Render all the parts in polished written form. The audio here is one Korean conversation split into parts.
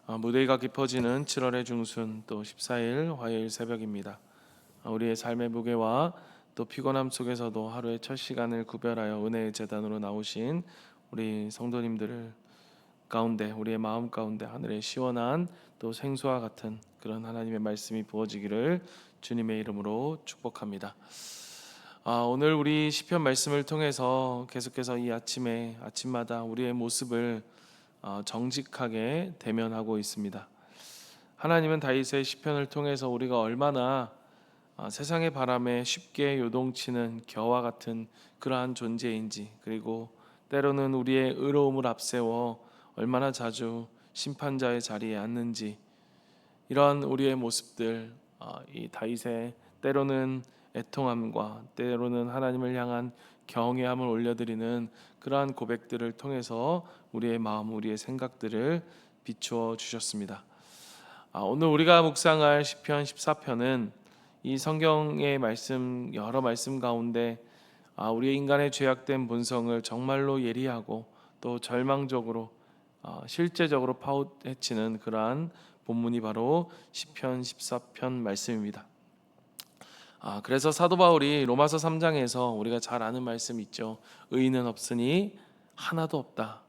무더위가 깊어지는 7월의 중순 또 14일 화요일 새벽입니다. 우리의 삶의 무게와 또 피곤함 속에서도 하루의 첫 시간을 구별하여 은혜의 제단으로 나오신 우리 성도님들을 가운데, 우리의 마음 가운데 하늘의 시원한 또 생수와 같은 그런 하나님의 말씀이 부어지기를 주님의 이름으로 축복합니다. 오늘 우리 시편 말씀을 통해서 계속해서 이 아침마다 우리의 모습을 정직하게 대면하고 있습니다. 하나님은 다윗의 시편을 통해서 우리가 얼마나 세상의 바람에 쉽게 요동치는 겨와 같은 그러한 존재인지, 그리고 때로는 우리의 의로움을 앞세워 얼마나 자주 심판자의 자리에 앉는지, 이러한 우리의 모습들, 이 다윗의 때로는 애통함과 때로는 하나님을 향한 경외함을 올려드리는 그러한 고백들을 통해서 우리의 마음, 우리의 생각들을 비추어 주셨습니다. 오늘 우리가 묵상할 시편 14편은 이 성경의 말씀, 여러 말씀 가운데 우리의 인간의 죄악된 본성을 정말로 예리하고 또 절망적으로 실제적으로 파헤치는 그러한 본문이 바로 시편 14편 말씀입니다. 그래서 사도 바울이 로마서 3장에서 우리가 잘 아는 말씀 있죠. 의인은 없으니 하나도 없다.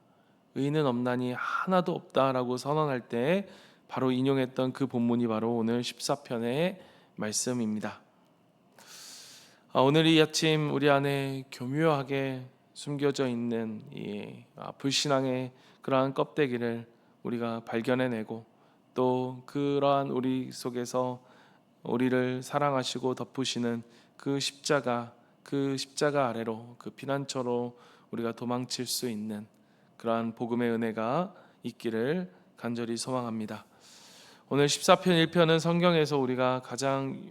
의인은 없나니 하나도 없다라고 선언할 때 바로 인용했던 그 본문이 바로 오늘 14편의 말씀입니다. 오늘 이 아침 우리 안에 교묘하게 숨겨져 있는 이 불신앙의 그러한 껍데기를 우리가 발견해내고 또 그러한 우리 속에서 우리를 사랑하시고 덮으시는 그 십자가 아래로, 그 피난처로 우리가 도망칠 수 있는 그러한 복음의 은혜가 있기를 간절히 소망합니다. 오늘 14편 1편은 성경에서 우리가 가장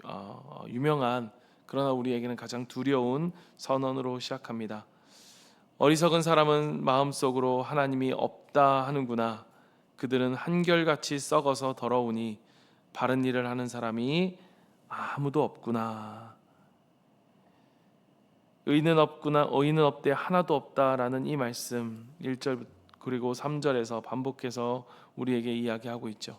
유명한, 그러나 우리에게는 가장 두려운 선언으로 시작합니다. 어리석은 사람은 마음속으로 하나님이 없다 하는구나. 그들은 한결같이 썩어서 더러우니 바른 일을 하는 사람이 아무도 없구나. 의인은 없구나, 의인은 없대 하나도 없다라는 이 말씀 1절 그리고 3절에서 반복해서 우리에게 이야기하고 있죠.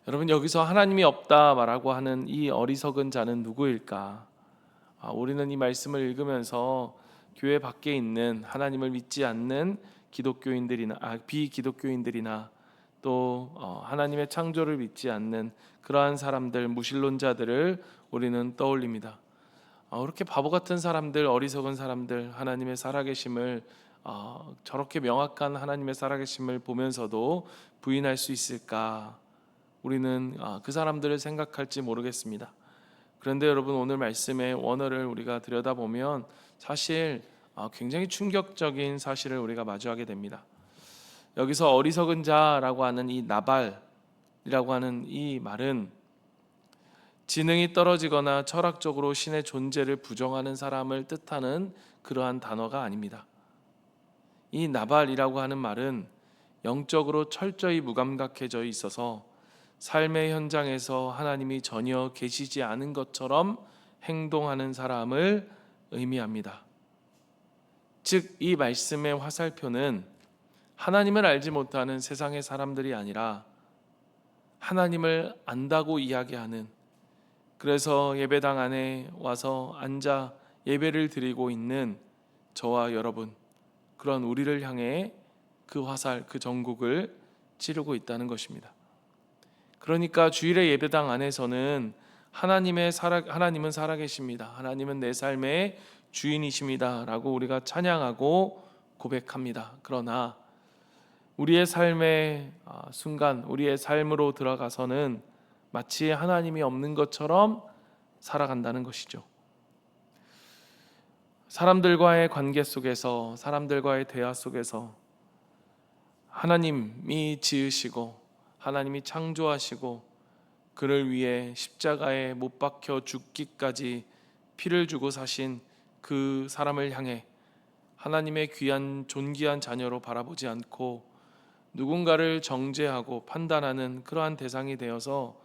여러분, 여기서 하나님이 없다 말하고 하는 이 어리석은 자는 누구일까? 우리는 이 말씀을 읽으면서 교회 밖에 있는 하나님을 믿지 않는 비기독교인들이나 또 하나님의 창조를 믿지 않는 그러한 사람들, 무신론자들을 우리는 떠올립니다. 그렇게 바보 같은 사람들, 어리석은 사람들, 하나님의 살아계심을 저렇게 명확한 하나님의 살아계심을 보면서도 부인할 수 있을까? 우리는 그 사람들을 생각할지 모르겠습니다. 그런데 여러분, 오늘 말씀의 원어를 우리가 들여다보면 사실 굉장히 충격적인 사실을 우리가 마주하게 됩니다. 여기서 어리석은 자라고 하는 이 나발이라고 하는 이 말은 지능이 떨어지거나 철학적으로 신의 존재를 부정하는 사람을 뜻하는 그러한 단어가 아닙니다. 이 나발이라고 하는 말은 영적으로 철저히 무감각해져 있어서 삶의 현장에서 하나님이 전혀 계시지 않은 것처럼 행동하는 사람을 의미합니다. 즉, 이 말씀의 화살표는 하나님을 알지 못하는 세상의 사람들이 아니라 하나님을 안다고 이야기하는, 그래서 예배당 안에 와서 앉아 예배를 드리고 있는 저와 여러분, 그런 우리를 향해 그 화살, 그 전국을 찌르고 있다는 것입니다. 그러니까 주일의 예배당 안에서는 하나님은 살아계십니다. 하나님은 내 삶의 주인이십니다. 라고 우리가 찬양하고 고백합니다. 그러나 우리의 삶의 순간, 우리의 삶으로 들어가서는 마치 하나님이 없는 것처럼 살아간다는 것이죠. 사람들과의 관계 속에서, 사람들과의 대화 속에서 하나님이 지으시고 하나님이 창조하시고 그를 위해 십자가에 못 박혀 죽기까지 피를 주고 사신 그 사람을 향해 하나님의 귀한 존귀한 자녀로 바라보지 않고 누군가를 정죄하고 판단하는 그러한 대상이 되어서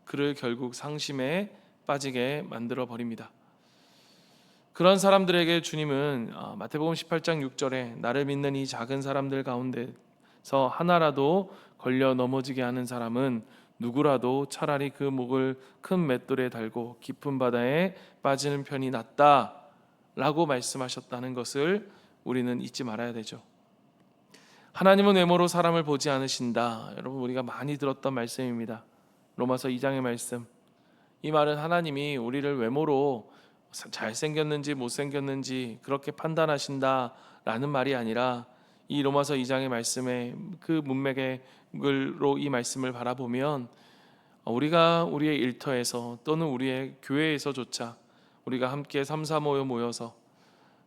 그를 결국 상심에 빠지게 만들어 버립니다. 그런 사람들에게 주님은 마태복음 18장 6절에 나를 믿는 이 작은 사람들 가운데 목에서 하나라도 걸려 넘어지게 하는 사람은 누구라도 차라리 그 목을 큰 맷돌에 달고 깊은 바다에 빠지는 편이 낫다라고 말씀하셨다는 것을 우리는 잊지 말아야 되죠. 하나님은 외모로 사람을 보지 않으신다. 여러분, 우리가 많이 들었던 말씀입니다. 로마서 2장의 말씀. 이 말은 하나님이 우리를 외모로 잘생겼는지 못생겼는지 그렇게 판단하신다라는 말이 아니라, 이 로마서 2장의 말씀에 그 문맥으로 이 말씀을 바라보면 우리가 우리의 일터에서 또는 우리의 교회에서조차 우리가 함께 삼삼오오 모여서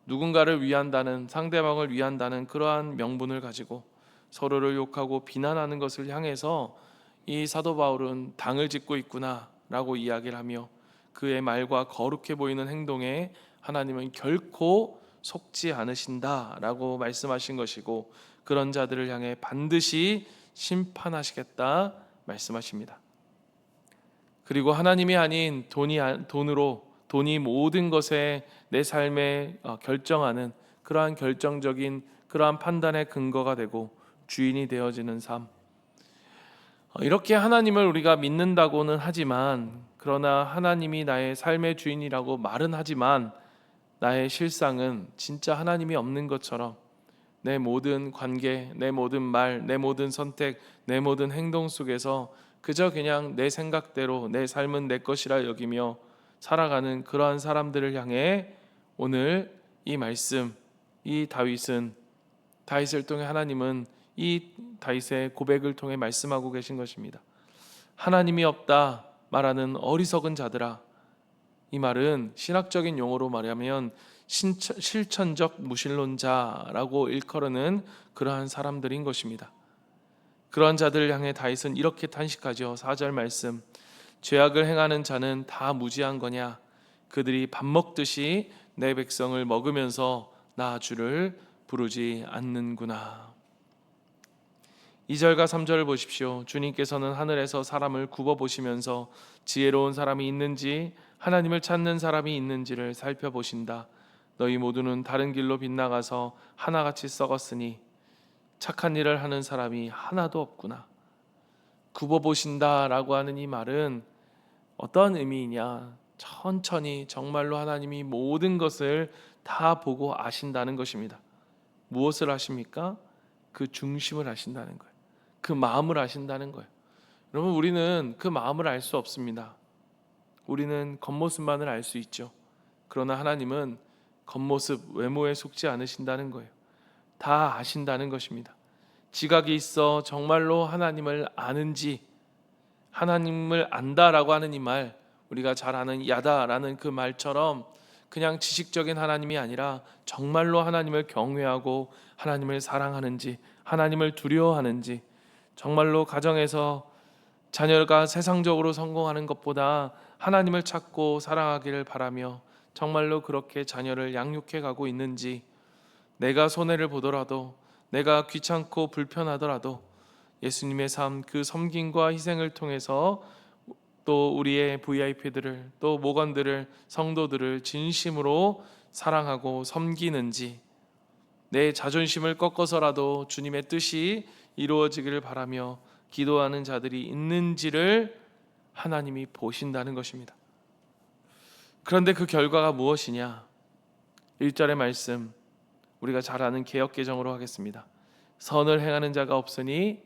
누군가를 위한다는, 상대방을 위한다는 그러한 명분을 가지고 서로를 욕하고 비난하는 것을 향해서 이 사도 바울은 당을 짓고 있구나 라고 이야기를 하며, 그의 말과 거룩해 보이는 행동에 하나님은 결코 속지 않으신다라고 말씀하신 것이고, 그런 자들을 향해 반드시 심판하시겠다 말씀하십니다. 그리고 하나님이 아닌 돈이 모든 것에 내 삶에 결정하는 그러한 결정적인 그러한 판단의 근거가 되고 주인이 되어지는 삶, 이렇게 하나님을 우리가 믿는다고는 하지만, 그러나 하나님이 나의 삶의 주인이라고 말은 하지만 나의 실상은 진짜 하나님이 없는 것처럼 내 모든 관계, 내 모든 말, 내 모든 선택, 내 모든 행동 속에서 그저 그냥 내 생각대로 내 삶은 내 것이라 여기며 살아가는 그러한 사람들을 향해 오늘 이 말씀, 이 다윗을 통해 하나님은 이 다윗의 고백을 통해 말씀하고 계신 것입니다. 하나님이 없다 말하는 어리석은 자들아. 이 말은 신학적인 용어로 말하면 실천적 무신론자라고 일컬는 그러한 사람들인 것입니다. 그러한 자들을 향해 다윗은 이렇게 탄식하죠. 4절 말씀. 죄악을 행하는 자는 다 무지한 거냐? 그들이 밥 먹듯이 내 백성을 먹으면서 나 주를 부르지 않는구나. 2절과 3절을 보십시오. 주님께서는 하늘에서 사람을 굽어보시면서 지혜로운 사람이 있는지 하나님을 찾는 사람이 있는지를 살펴보신다. 너희 모두는 다른 길로 빗나가서 하나같이 썩었으니 착한 일을 하는 사람이 하나도 없구나. 굽어보신다라고 하는 이 말은 어떠한 의미이냐? 천천히 정말로 하나님이 모든 것을 다 보고 아신다는 것입니다. 무엇을 아십니까? 그 중심을 아신다는 거예요. 그 마음을 아신다는 거예요. 여러분, 우리는 그 마음을 알 수 없습니다. 우리는 겉모습만을 알 수 있죠. 그러나 하나님은 겉모습, 외모에 속지 않으신다는 거예요. 다 아신다는 것입니다. 지각이 있어 정말로 하나님을 아는지, 하나님을 안다라고 하는 이 말, 우리가 잘 아는 야다라는 그 말처럼 그냥 지식적인 하나님이 아니라 정말로 하나님을 경외하고 하나님을 사랑하는지, 하나님을 두려워하는지, 정말로 가정에서 자녀가 세상적으로 성공하는 것보다 하나님을 찾고 사랑하기를 바라며 정말로 그렇게 자녀를 양육해 가고 있는지, 내가 손해를 보더라도, 내가 귀찮고 불편하더라도 예수님의 삶, 그 섬김과 희생을 통해서 또 우리의 VIP들을, 또 모관들을, 성도들을 진심으로 사랑하고 섬기는지, 내 자존심을 꺾어서라도 주님의 뜻이 이루어지기를 바라며 기도하는 자들이 있는지를 하나님이 보신다는 것입니다. 그런데 그 결과가 무엇이냐? 1절의 말씀, 우리가 잘 아는 개역개정으로 하겠습니다. 선을 행하는 자가 없으니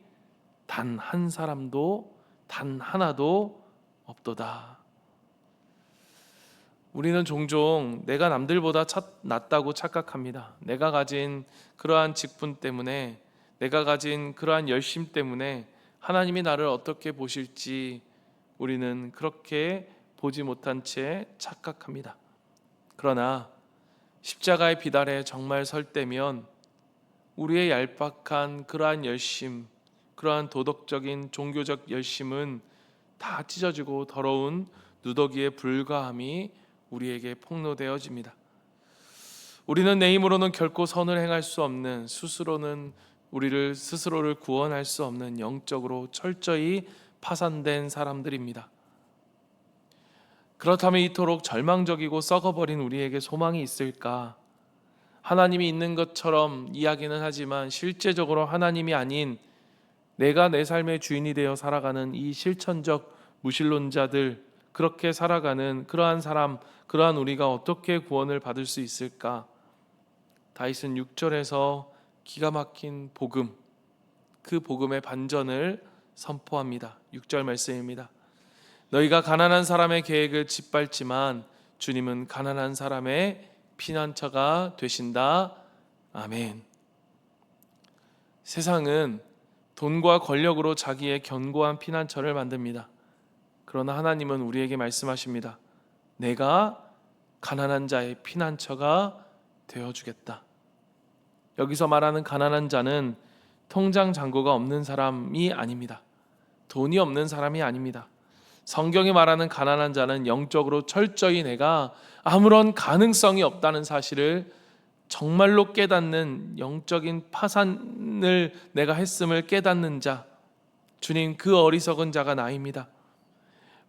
단 한 사람도, 단 하나도 없도다. 우리는 종종 내가 남들보다 낫다고 착각합니다. 내가 가진 그러한 직분 때문에, 내가 가진 그러한 열심 때문에 하나님이 나를 어떻게 보실지 우리는 그렇게 보지 못한 채 착각합니다. 그러나 십자가의 비달에 정말 설 때면 우리의 얄팍한 그러한 열심, 그러한 도덕적인 종교적 열심은 다 찢어지고 더러운 누더기에 불과함이 우리에게 폭로되어집니다. 우리는 내 힘으로는 결코 선을 행할 수 없는, 우리를 스스로를 구원할 수 없는 영적으로 철저히 파산된 사람들입니다. 그렇다면 이토록 절망적이고 썩어버린 우리에게 소망이 있을까? 하나님이 있는 것처럼 이야기는 하지만 실제적으로 하나님이 아닌 내가 내 삶의 주인이 되어 살아가는 이 실천적 무신론자들, 그렇게 살아가는 그러한 사람, 그러한 우리가 어떻게 구원을 받을 수 있을까? 다윗은 6절에서 기가 막힌 복음, 그 복음의 반전을 선포합니다. 6절 말씀입니다. 너희가 가난한 사람의 계획을 짓밟지만 주님은 가난한 사람의 피난처가 되신다. 아멘. 세상은 돈과 권력으로 자기의 견고한 피난처를 만듭니다. 그러나 하나님은 우리에게 말씀하십니다. 내가 가난한 자의 피난처가 되어주겠다. 여기서 말하는 가난한 자는 통장 잔고가 없는 사람이 아닙니다. 돈이 없는 사람이 아닙니다. 성경이 말하는 가난한 자는 영적으로 철저히 내가 아무런 가능성이 없다는 사실을 정말로 깨닫는, 영적인 파산을 내가 했음을 깨닫는 자, 주님, 그 어리석은 자가 나입니다.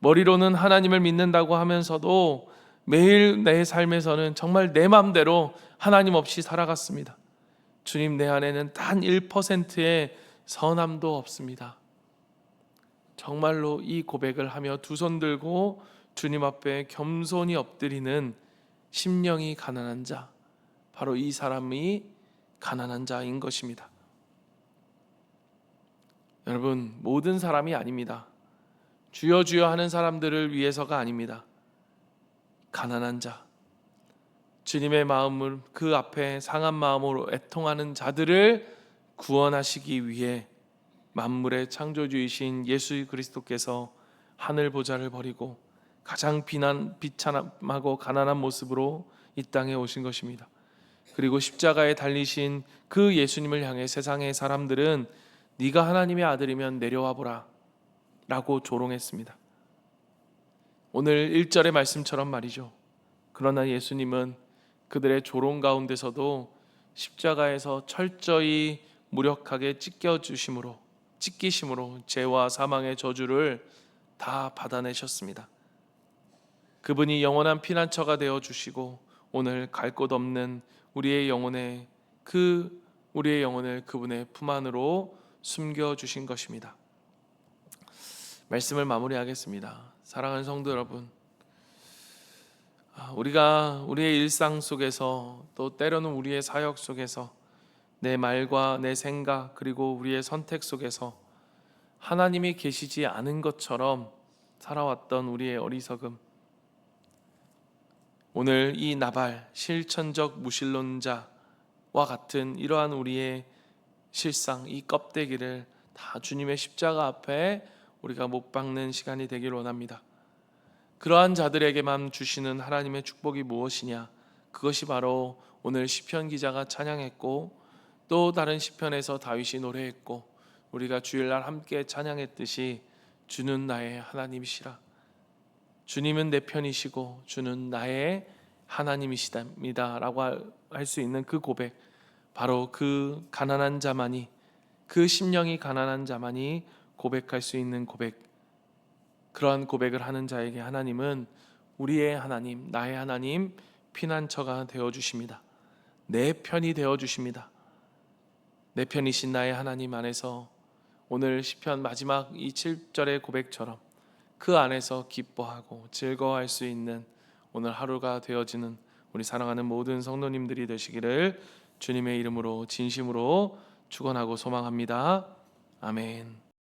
머리로는 하나님을 믿는다고 하면서도 매일 내 삶에서는 정말 내 마음대로 하나님 없이 살아갔습니다. 주님, 내 안에는 단 1%의 선함도 없습니다. 정말로 이 고백을 하며 두 손 들고 주님 앞에 겸손히 엎드리는 심령이 가난한 자, 바로 이 사람이 가난한 자인 것입니다. 여러분, 모든 사람이 아닙니다. 주여 주여 하는 사람들을 위해서가 아닙니다. 가난한 자, 주님의 마음을 그 앞에 상한 마음으로 애통하는 자들을 구원하시기 위해 만물의 창조주이신 예수 그리스도께서 하늘 보좌를 버리고 가장 비참하고 가난한 모습으로 이 땅에 오신 것입니다. 그리고 십자가에 달리신 그 예수님을 향해 세상의 사람들은 네가 하나님의 아들이면 내려와 보라 라고 조롱했습니다. 오늘 1절의 말씀처럼 말이죠. 그러나 예수님은 그들의 조롱 가운데서도 십자가에서 철저히 무력하게 찢기심으로 죄와 사망의 저주를 다 받아내셨습니다. 그분이 영원한 피난처가 되어 주시고 오늘 갈 곳 없는 우리의 영혼을 그분의 품 안으로 숨겨 주신 것입니다. 말씀을 마무리하겠습니다. 사랑하는 성도 여러분, 우리가 우리의 일상 속에서 또 때로는 우리의 사역 속에서 내 말과 내 생각 그리고 우리의 선택 속에서 하나님이 계시지 않은 것처럼 살아왔던 우리의 어리석음, 오늘 이 나발 실천적 무신론자와 같은 이러한 우리의 실상, 이 껍데기를 다 주님의 십자가 앞에 우리가 못 박는 시간이 되길 원합니다. 그러한 자들에게만 주시는 하나님의 축복이 무엇이냐? 그것이 바로 오늘 시편 기자가 찬양했고 또 다른 시편에서 다윗이 노래했고 우리가 주일날 함께 찬양했듯이 주는 나의 하나님이시라. 주님은 내 편이시고 주는 나의 하나님이시답니다 라고 할 수 있는 그 고백, 바로 그 가난한 자만이, 그 심령이 가난한 자만이 고백할 수 있는 고백, 그러한 고백을 하는 자에게 하나님은 우리의 하나님, 나의 하나님, 피난처가 되어주십니다. 내 편이 되어주십니다. 내 편이신 나의 하나님 안에서 오늘 시편 마지막 이 7절의 고백처럼 그 안에서 기뻐하고 즐거워할 수 있는 오늘 하루가 되어지는 우리 사랑하는 모든 성도님들이 되시기를 주님의 이름으로 진심으로 축원하고 소망합니다. 아멘.